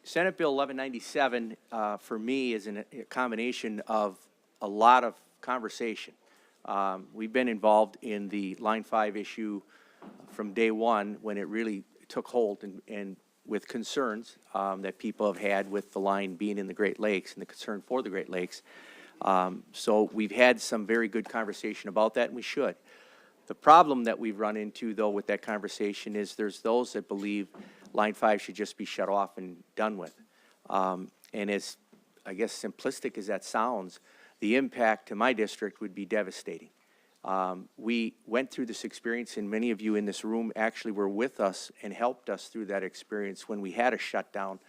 Senate Bill 1197 for me is a combination of a lot of conversation. We've been involved in the Line 5 issue from day one when it really took hold, and with concerns that people have had with the line being in the Great Lakes and the concern for the Great Lakes. So we've had some very good conversation about that, and we should. The problem that we've run into, though, with that conversation is there's those that believe Line 5 should just be shut off and done with. And as, I guess, simplistic as that sounds, the impact to my district would be devastating. We went through this experience, and many of you in this room actually were with us and helped us through that experience when we had a shutdown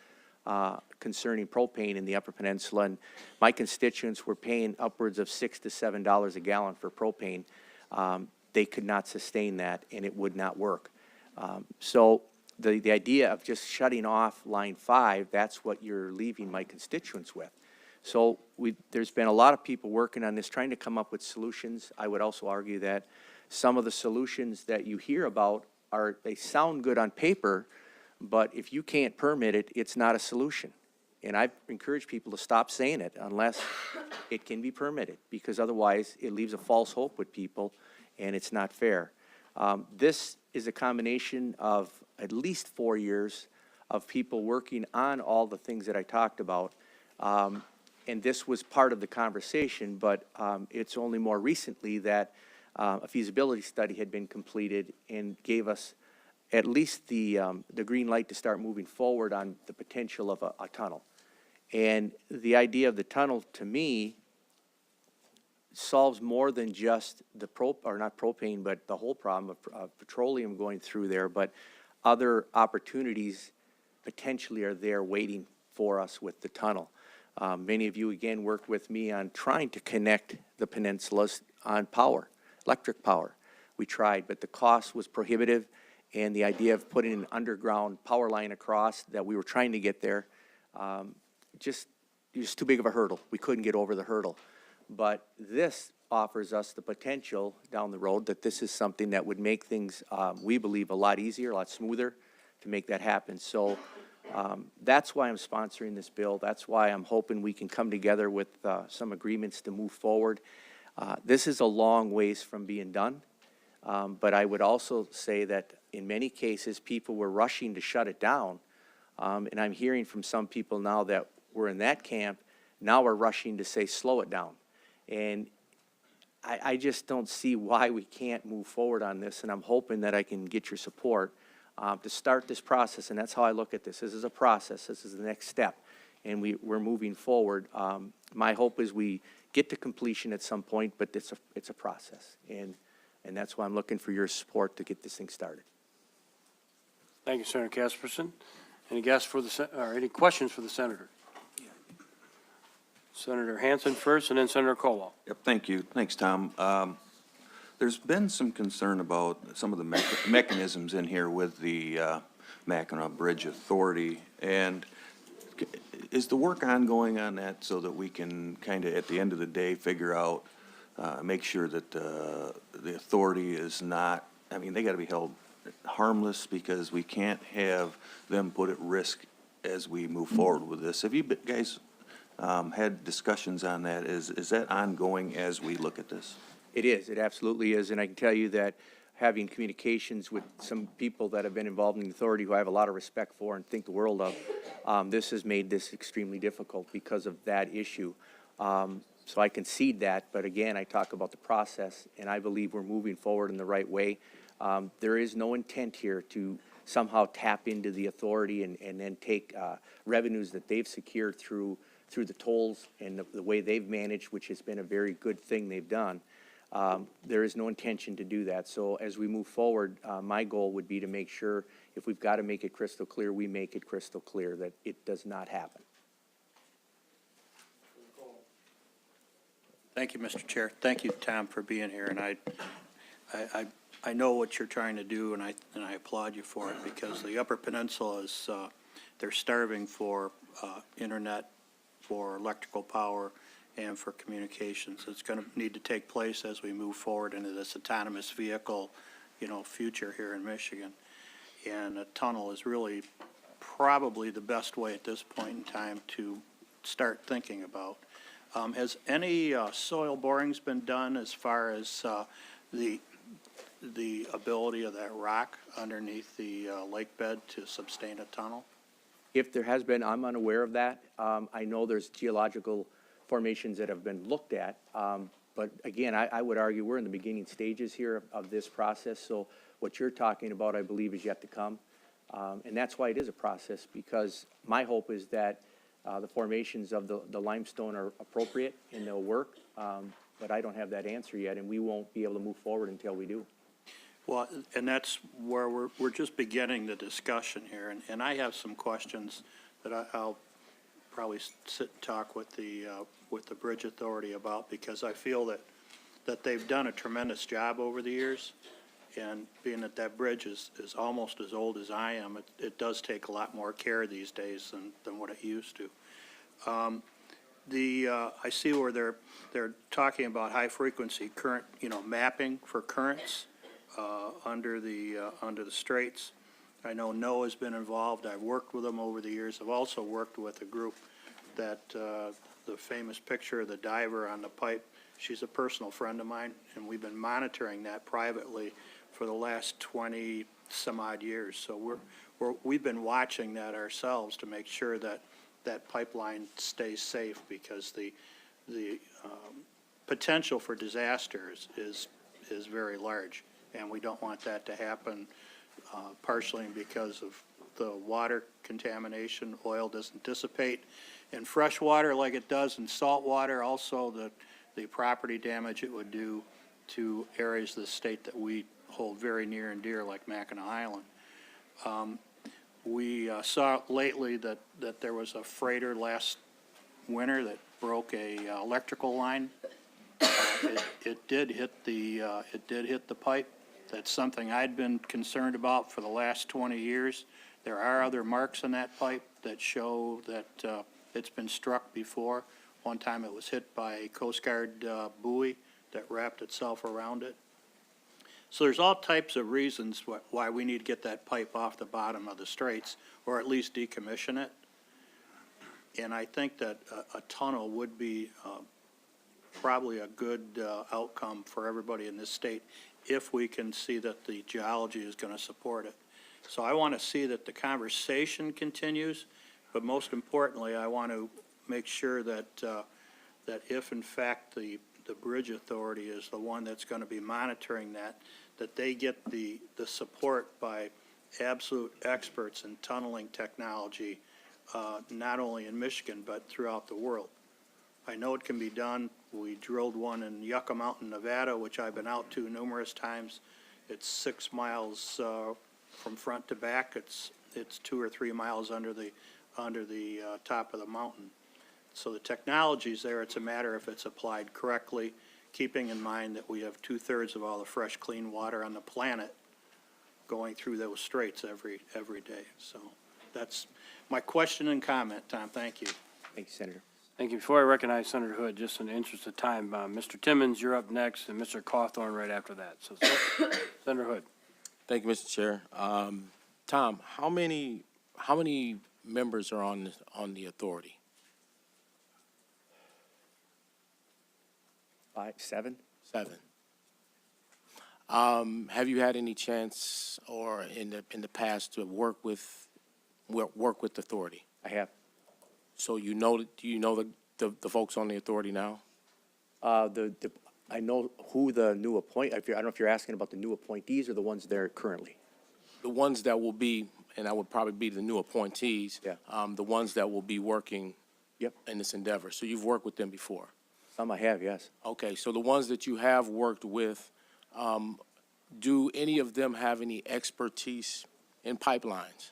concerning propane in the Upper Peninsula. And my constituents were paying upwards of $6 to $7 a gallon for propane. They could not sustain that, and it would not work. So the idea of just shutting off Line 5, that's what you're leaving my constituents with. So there's been a lot of people working on this, trying to come up with solutions. I would also argue that some of the solutions that you hear about they sound good on paper, but if you can't permit it, it's not a solution. And I encourage people to stop saying it unless it can be permitted, because otherwise it leaves a false hope with people, and it's not fair. This is a combination of at least 4 years of people working on all the things that I talked about. And this was part of the conversation, but it's only more recently that a feasibility study had been completed and gave us at least the green light to start moving forward on the potential of a tunnel. And the idea of the tunnel, to me, solves more than just the not propane, but the whole problem of petroleum going through there, but other opportunities potentially are there waiting for us with the tunnel. Many of you, again, worked with me on trying to connect the peninsulas on power, electric power. We tried, but the cost was prohibitive, and the idea of putting an underground power line across that we were trying to get there, just too big of a hurdle. We couldn't get over the hurdle. But this offers us the potential down the road that this is something that would make things, we believe, a lot easier, a lot smoother to make that happen. So that's why I'm sponsoring this bill. That's why I'm hoping we can come together with some agreements to move forward. This is a long ways from being done, but I would also say that in many cases people were rushing to shut it down, and I'm hearing from some people now that were in that camp, now we're rushing to say slow it down. And I just don't see why we can't move forward on this, and I'm hoping that I can get your support to start this process. And that's how I look at this. This is a process. This is the next step, and we're moving forward. My hope is we get to completion at some point, but it's a process, and that's why I'm looking for your support to get this thing started. Thank you, Senator Casperson. Any guests for or any questions for the senator? Senator Hansen first, and then Senator Colwell. Yep, thank you. Thanks, Tom. There's been some concern about some of the mechanisms in here with the Mackinac Bridge Authority, and is the work ongoing on that so that we can kind of, at the end of the day, figure out, make sure that the authority is not, I mean, they got to be held harmless, because we can't have them put at risk as we move forward with this. Have you guys had discussions on that? Is that ongoing as we look at this? It is. It absolutely is. And I can tell you that having communications with some people that have been involved in the authority who I have a lot of respect for and think the world of, this has made this extremely difficult because of that issue. So I concede that, but again, I talk about the process, and I believe we're moving forward in the right way. There is no intent here to somehow tap into the authority and then take revenues that they've secured through the tolls and the way they've managed, which has been a very good thing they've done. There is no intention to do that. So as we move forward, my goal would be to make sure, if we've got to make it crystal clear, we make it crystal clear that it does not happen. Thank you, Mr. Chair. Thank you, Tom, for being here. And I know what you're trying to do, and I applaud you for it, because the Upper Peninsula is they're starving for internet, for electrical power, and for communications. It's going to need to take place as we move forward into this autonomous vehicle, future here in Michigan. And a tunnel is really probably the best way at this point in time to start thinking about. Has any soil borings been done as far as the ability of that rock underneath the lake bed to sustain a tunnel? If there has been, I'm unaware of that. I know there's geological formations that have been looked at. But again, I would argue we're in the beginning stages here of this process. So what you're talking about, I believe, is yet to come. And that's why it is a process, because my hope is that the formations of the limestone are appropriate and they'll work. But I don't have that answer yet, and we won't be able to move forward until we do. Well, and that's where we're just beginning the discussion here, and I have some questions that I'll probably sit and talk with the Bridge Authority about, because I feel that they've done a tremendous job over the years, and being that bridge is almost as old as I am, it does take a lot more care these days than what it used to. I see where they're talking about high-frequency current, mapping for currents under the Straits. I know NOAA's been involved. I've worked with them over the years. I've also worked with a group that, the famous picture of the diver on the pipe, she's a personal friend of mine, and we've been monitoring that privately for the last 20 some odd years. So we've been watching that ourselves to make sure that that pipeline stays safe, because the potential for disasters is very large. And we don't want that to happen, partially because of the water contamination. Oil doesn't dissipate in fresh water like it does in salt water. Also, the property damage it would do to areas of the state that we hold very near and dear, like Mackinac Island. We saw lately that there was a freighter last winter that broke a electrical line. It did hit the pipe. That's something I'd been concerned about for the last 20 years. There are other marks on that pipe that show that it's been struck before. One time it was hit by a Coast Guard buoy that wrapped itself around it. So there's all types of reasons why we need to get that pipe off the bottom of the Straits, or at least decommission it. And I think that a tunnel would be probably a good outcome for everybody in this state, if we can see that the geology is going to support it. So I want to see that the conversation continues, but most importantly, I want to make sure that that if in fact the Bridge Authority is the one that's going to be monitoring that they get the support by absolute experts in tunneling technology, not only in Michigan, but throughout the world. I know it can be done. We drilled one in Yucca Mountain, Nevada, which I've been out to numerous times. It's 6 miles from front to back. It's 2 or 3 miles under the top of the mountain. So the technology's there. It's a matter if it's applied correctly, keeping in mind that we have 2/3 of all the fresh, clean water on the planet going through those straits every day. So that's my question and comment, Tom. Thank you. Thank you, Senator. Thank you. Before I recognize Senator Hood, just in the interest of time, Mr. Timmons, you're up next, and Mr. Cawthorn right after that. So, Senator Hood. Thank you, Mr. Chair. Tom, how many members are on the authority? 5, 7. 7. Have you had any chance, or in the past, to work with the authority? I have. So do you know the folks on the authority now? I know who the new I don't know if you're asking about the new appointees or the ones there currently. The ones that will be, and that would probably be the new appointees. Yeah. The ones that will be working. Yep. In this endeavor. So you've worked with them before. Some I have, yes. Okay, so the ones that you have worked with, do any of them have any expertise in pipelines?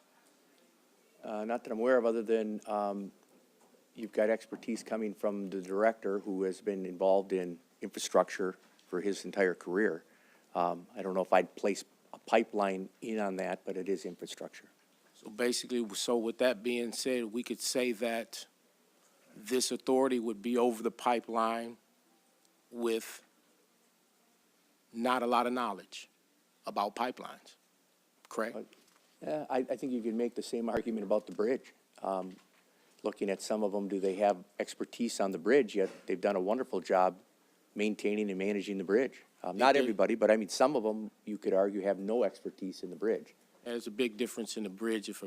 Not that I'm aware of, other than you've got expertise coming from the director, who has been involved in infrastructure for his entire career. I don't know if I'd place a pipeline in on that, but it is infrastructure. So basically, so with that being said, we could say that this authority would be over the pipeline with not a lot of knowledge about pipelines, correct? I think you can make the same argument about the bridge. Looking at some of them, do they have expertise on the bridge? Yet they've done a wonderful job maintaining and managing the bridge. Not everybody, but I mean, some of them, you could argue, have no expertise in the bridge. There's a big difference in the bridge if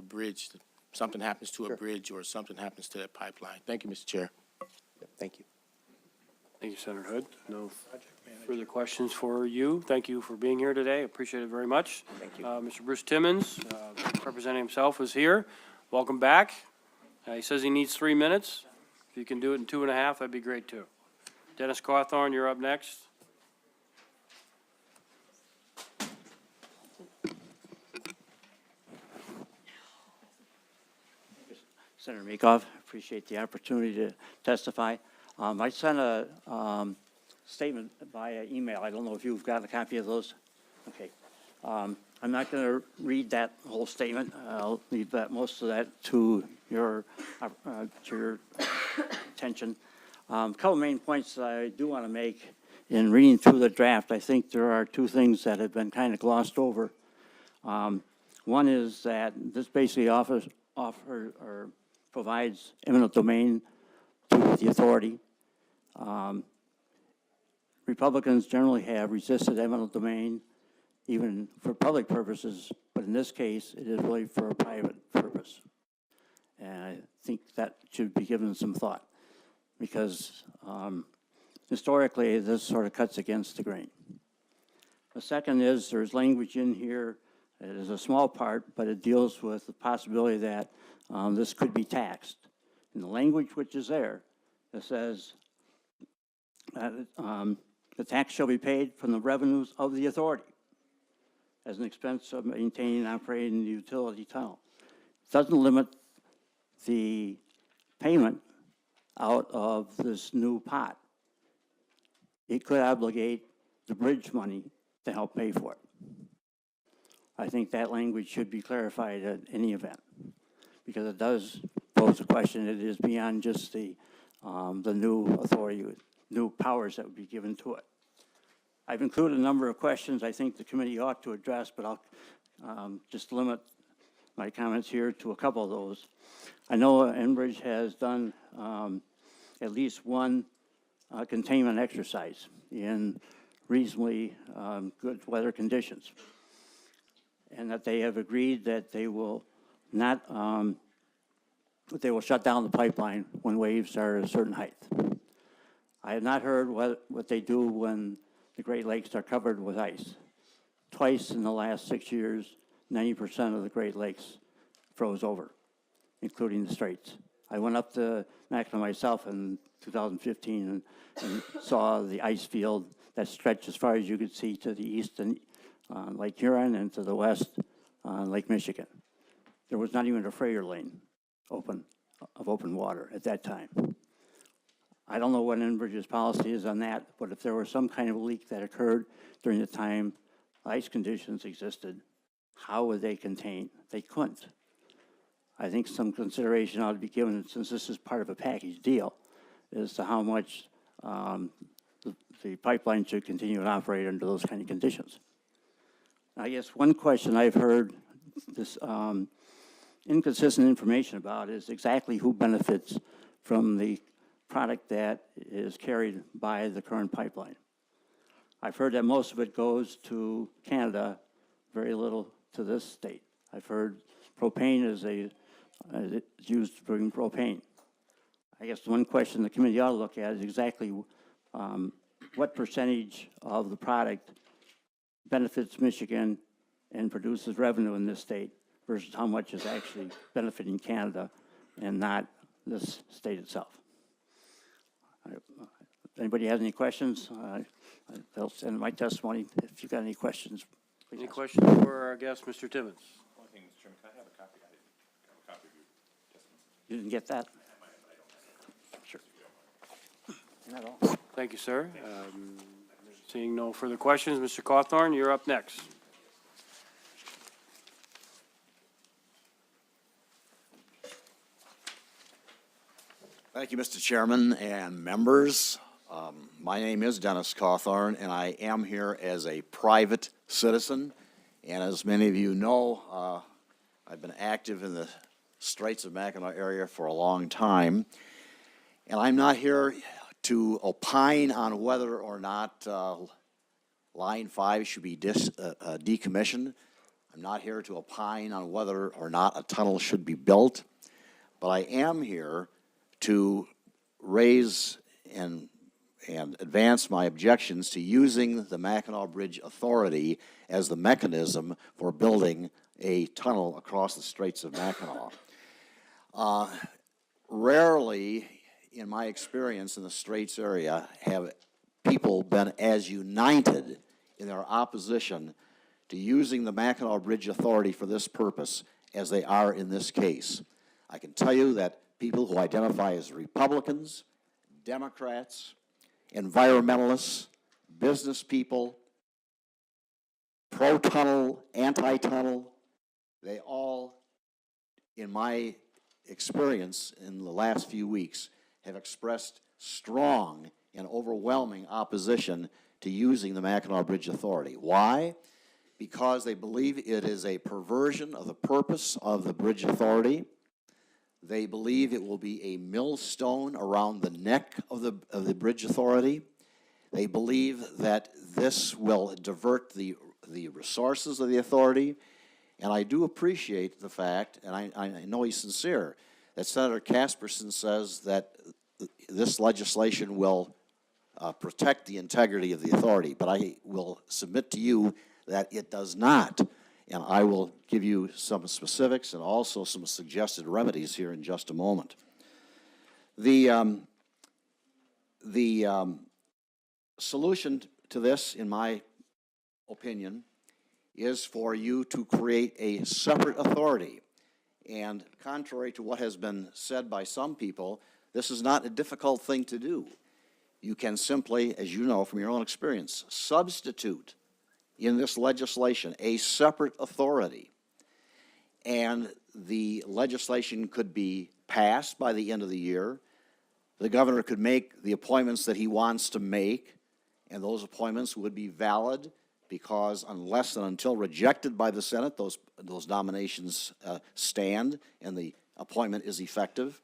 something happens to a Sure. bridge or something happens to that pipeline. Thank you, Mr. Chair. Yep, thank you. Thank you, Senator Hood. No further questions for you. Thank you for being here today. Appreciate it very much. Thank you. Mr. Bruce Timmons, representing himself, is here. Welcome back. He says he needs 3 minutes. If you can do it in 2.5, that'd be great too. Dennis Cawthorn, you're up next. Senator Meekhoff, appreciate the opportunity to testify. I sent a statement via email. I don't know if you've got a copy of those. Okay. I'm not going to read that whole statement. I'll leave that, most of that to your attention. A couple main points that I do want to make in reading through the draft. I think there are two things that have been kind of glossed over. One is that this basically provides eminent domain to the authority. Republicans generally have resisted eminent domain, even for public purposes, but in this case, it is really for a private purpose. And I think that should be given some thought, because historically, this sort of cuts against the grain. The second is there's language in here. It is a small part, but it deals with the possibility that this could be taxed. In the language which is there, it says that the tax shall be paid from the revenues of the authority as an expense of maintaining and operating the utility tunnel. It doesn't limit the payment out of this new pot. It could obligate the bridge money to help pay for it. I think that language should be clarified at any event, because it does pose a question. It is beyond just the new authority, new powers that would be given to it. I've included a number of questions I think the committee ought to address, but I'll just limit my comments here to a couple of those. I know Enbridge has done at least one containment exercise in reasonably good weather conditions, and that they have agreed that they will not, that they will shut down the pipeline when waves are at a certain height. I have not heard what they do when the Great Lakes are covered with ice. Twice in the last 6 years, 90% of the Great Lakes froze over, including the Straits. I went up to Mackinac myself in 2015 and saw the ice field that stretched as far as you could see to the east and Lake Huron, and to the west Lake Michigan. There was not even a freighter lane of open water at that time. I don't know what Enbridge's policy is on that, but if there was some kind of leak that occurred during the time ice conditions existed, how would they contain? They couldn't. I think some consideration ought to be given, since this is part of a package deal, as to how much the pipeline should continue to operate under those kind of conditions. I guess one question I've heard this inconsistent information about is exactly who benefits from the product that is carried by the current pipeline. I've heard that most of it goes to Canada, very little to this state. I've heard propane is used to bring propane. I guess the one question the committee ought to look at is exactly what percentage of the product benefits Michigan and produces revenue in this state versus how much is actually benefiting Canada and not this state itself. If anybody has any questions, they'll send my testimony. If you've got any questions, please Any ask. questions for our guest, Mr. Timmons? One thing, Mr. Chairman, can I have a copy? I didn't have a copy of your testimony. You didn't get that? Sure. Not at all. Thank you, sir. Seeing no further questions, Mr. Cawthorn, you're up next. Thank you, Mr. Chairman and members. My name is Dennis Cawthorn, and I am here as a private citizen. And as many of you know, I've been active in the Straits of Mackinac area for a long time, and I'm not here to opine on whether or not Line 5 should be decommissioned. I'm not here to opine on whether or not a tunnel should be built, but I am here to raise and advance my objections to using the Mackinac Bridge Authority as the mechanism for building a tunnel across the Straits of Mackinac. Rarely, in my experience in the Straits area, have people been as united in their opposition to using the Mackinac Bridge Authority for this purpose as they are in this case. I can tell you that people who identify as Republicans, Democrats, environmentalists, business people, pro-tunnel, anti-tunnel, they all, in my experience in the last few weeks, have expressed strong and overwhelming opposition to using the Mackinac Bridge Authority. Why? Because they believe it is a perversion of the purpose of the Bridge Authority. They believe it will be a millstone around the neck of the Bridge Authority. They believe that this will divert the resources of the authority. And I do appreciate the fact, and I know he's sincere, that Senator Casperson says that this legislation will protect the integrity of the authority. But I will submit to you that it does not. And I will give you some specifics and also some suggested remedies here in just a moment. The solution to this, in my opinion, is for you to create a separate authority. And contrary to what has been said by some people, this is not a difficult thing to do. You can simply, as you know from your own experience, substitute in this legislation a separate authority. And the legislation could be passed by the end of the year. The governor could make the appointments that he wants to make, and those appointments would be valid because unless and until rejected by the Senate, those nominations stand and the appointment is effective.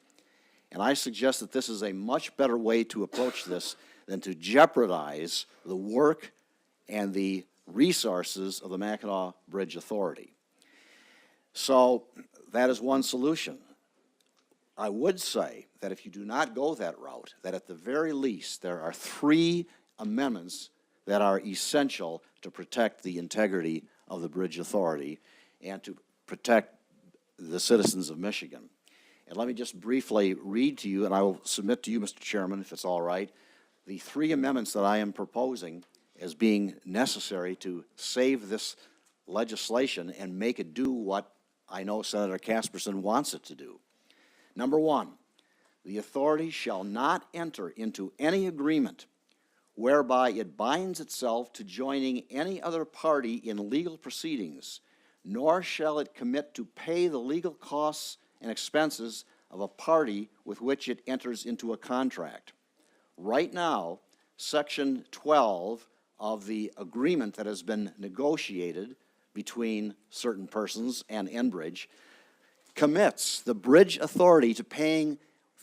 And I suggest that this is a much better way to approach this than to jeopardize the work and the resources of the Mackinac Bridge Authority. So that is one solution. I would say that if you do not go that route, that at the very least there are 3 amendments that are essential to protect the integrity of the Bridge Authority and to protect the citizens of Michigan. And let me just briefly read to you, and I will submit to you, Mr. Chairman, if it's all right, the 3 amendments that I am proposing as being necessary to save this legislation and make it do what I know Senator Casperson wants it to do. Number 1, the authority shall not enter into any agreement whereby it binds itself to joining any other party in legal proceedings, nor shall it commit to pay the legal costs and expenses of a party with which it enters into a contract. Right now, Section 12 of the agreement that has been negotiated between certain persons and Enbridge commits the Bridge Authority to paying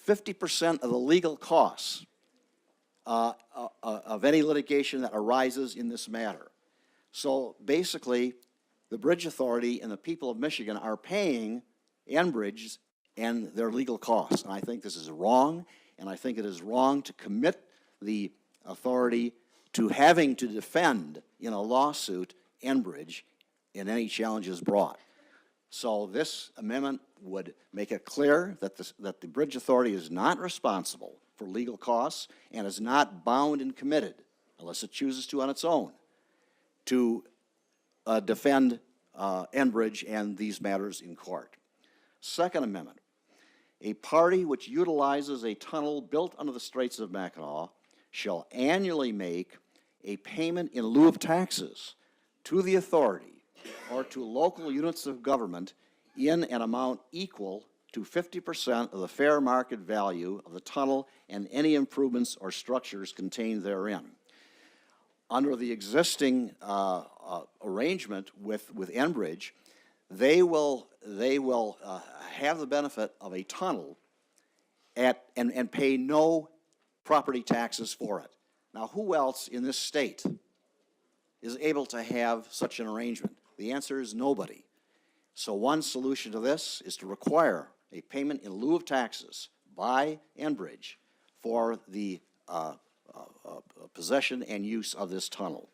50% of the legal costs of any litigation that arises in this matter. So basically, the Bridge Authority and the people of Michigan are paying Enbridge and their legal costs. And I think this is wrong, and I think it is wrong to commit the authority to having to defend in a lawsuit Enbridge in any challenges brought. So this amendment would make it clear that the Bridge Authority is not responsible for legal costs and is not bound and committed, unless it chooses to on its own, to defend Enbridge and these matters in court. Second Amendment, a party which utilizes a tunnel built under the Straits of Mackinac shall annually make a payment in lieu of taxes to the authority or to local units of government in an amount equal to 50% of the fair market value of the tunnel and any improvements or structures contained therein. Under the existing arrangement with Enbridge, they will have the benefit of a tunnel and pay no property taxes for it. Now, who else in this state is able to have such an arrangement? The answer is nobody. So one solution to this is to require a payment in lieu of taxes by Enbridge for the possession and use of this tunnel.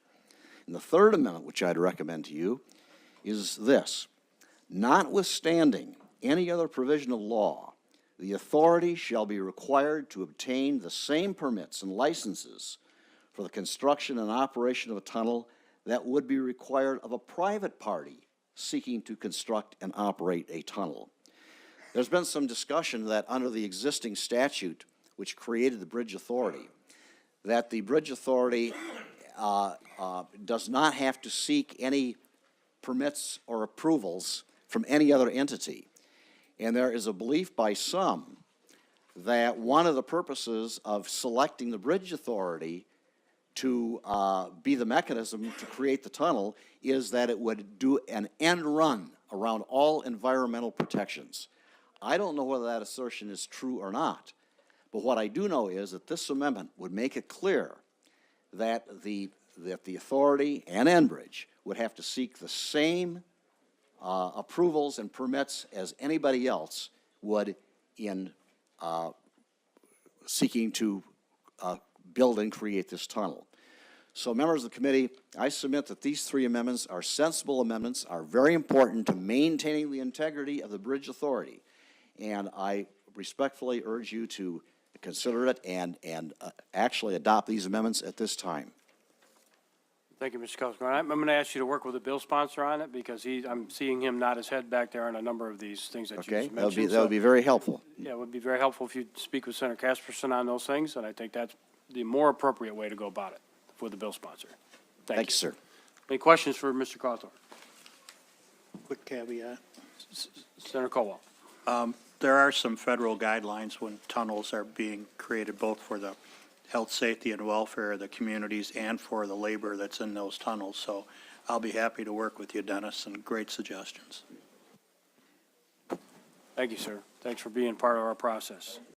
And the third amendment, which I'd recommend to you, is this. Notwithstanding any other provision of law, the authority shall be required to obtain the same permits and licenses for the construction and operation of a tunnel that would be required of a private party seeking to construct and operate a tunnel. There's been some discussion that under the existing statute, which created the Bridge Authority, that the Bridge Authority does not have to seek any permits or approvals from any other entity. And there is a belief by some that one of the purposes of selecting the Bridge Authority to be the mechanism to create the tunnel is that it would do an end run around all environmental protections. I don't know whether that assertion is true or not, but what I do know is that this amendment would make it clear that the authority and Enbridge would have to seek the same approvals and permits as anybody else would in seeking to build and create this tunnel. So members of the committee, I submit that these three amendments are sensible amendments, are very important to maintaining the integrity of the Bridge Authority. And I respectfully urge you to consider it and actually adopt these amendments at this time. Thank you, Mr. Casper. I'm going to ask you to work with the bill sponsor on it because I'm seeing him nod his head back there on a number of these things that you Okay, just mentioned. that would be very helpful. Yeah, it would be very helpful if you speak with Senator Casperson on those things, and I think that's the more appropriate way to go about it with the bill sponsor. Thank you, sir. Any questions for Mr. Cawthorn? Quick caveat. Senator Colwell. There are some federal guidelines when tunnels are being created, both for the health, safety, and welfare of the communities and for the labor that's in those tunnels. So I'll be happy to work with you, Dennis, and great suggestions. Thank you, sir. Thanks for being part of our process.